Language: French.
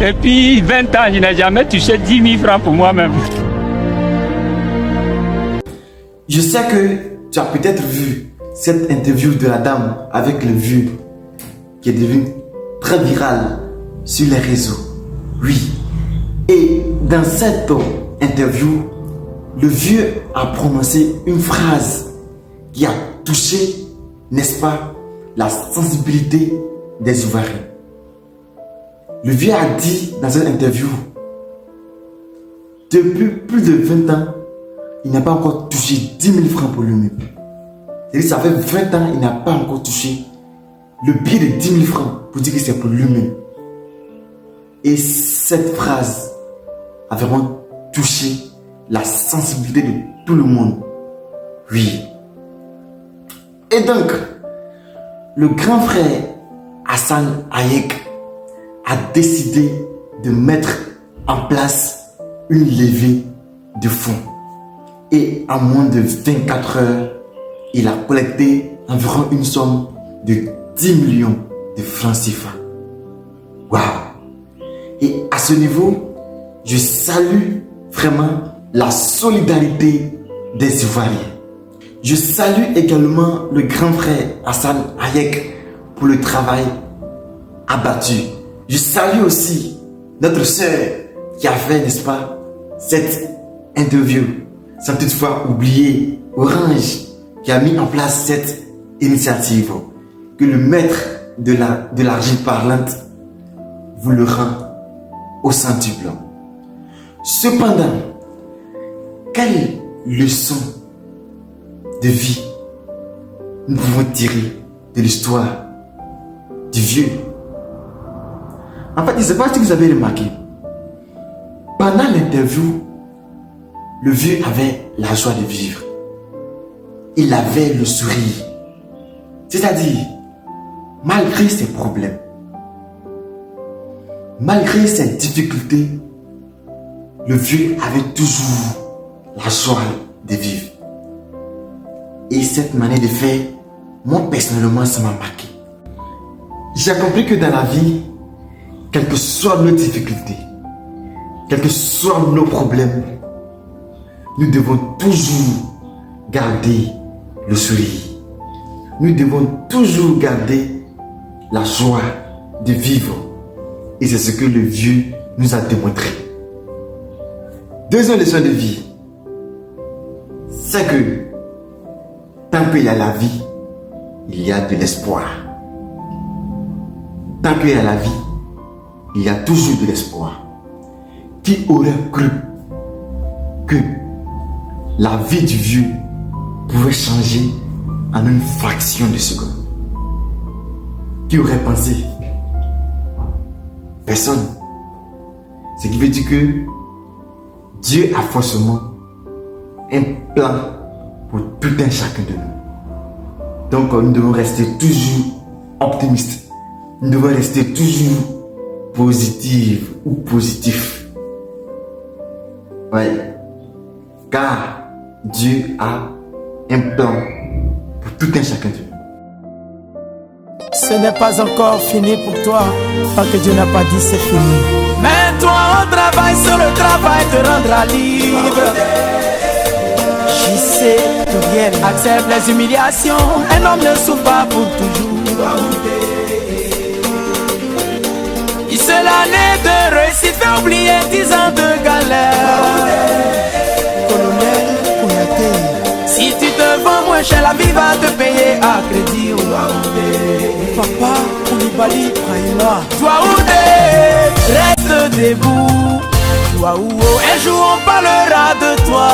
Depuis 20 ans, je n'ai jamais touché 10 000 francs pour moi-même. Je sais que tu as peut-être vu cette interview de la dame avec le vieux qui est devenu très viral sur les réseaux. Oui. Et dans cette interview, le vieux a prononcé une phrase qui a touché, n'est-ce pas, la sensibilité des Ivoiriens. Le vieux a dit dans cette interview, depuis plus de 20 ans, il n'a pas encore touché 10 000 francs pour lui-même. C'est-à-dire ça fait 20 ans, il n'a pas encore touché le billet de 10 000 francs pour dire que c'est pour lui-même. Et cette phrase a vraiment touché la sensibilité de tout le monde. Oui. Et donc, le grand frère Hassan Hayek a décidé de mettre en place une levée de fonds. Et en moins de 24 heures, il a collecté environ une somme de 10 millions de francs CFA. Waouh! Et à ce niveau, je salue vraiment la solidarité des Ivoiriens. Je salue également le grand frère Hassan Hayek pour le travail abattu. Je salue aussi notre sœur qui a fait, n'est-ce pas, cette interview. Sans toutefois oublier Orange qui a mis en place cette initiative. Que le maître de l'argile parlante vous le rend au centre blanc. Cependant, quelle leçon de vie nous pouvons tirer de l'histoire du vieux? En fait, je ne sais pas si vous avez remarqué, pendant l'interview, le vieux avait la joie de vivre. Il avait le sourire. C'est-à-dire, malgré ses problèmes, malgré ses difficultés, le vieux avait toujours la joie de vivre. Et cette manière de faire, moi personnellement, ça m'a marqué. J'ai compris que dans la vie, quelles que soient nos difficultés, quels que soient nos problèmes, nous devons toujours garder le sourire. Nous devons toujours garder la joie de vivre. Et c'est ce que le vieux nous a démontré. Deuxième leçon de vie, c'est que tant qu'il y a la vie, il y a de l'espoir. Tant qu'il y a la vie, il y a toujours de l'espoir. Qui aurait cru que la vie du vieux pouvait changer en une fraction de seconde? Qui aurait pensé? Personne. Ce qui veut dire que Dieu a forcément un plan pour tout un chacun de nous. Donc nous devons rester toujours optimistes. Nous devons rester toujours positifs ou positifs. Oui. Car Dieu a un plan pour tout un chacun de nous. Ce n'est pas encore fini pour toi, tant que Dieu n'a pas dit c'est fini. Mais toi on travaille sur le travail te rendra libre. Je sais que rien accepte les humiliations. Un homme ne souffre pas pour toujours. Il se l'année de réussite fait oublier 10 ans de galère. Colonel Kouyaté, si tu te vends moins cher, la vie va te payer à crédit. Papa Koulibaly Brahima, toi Oudé, reste debout. Toi ou un jour on parlera de toi.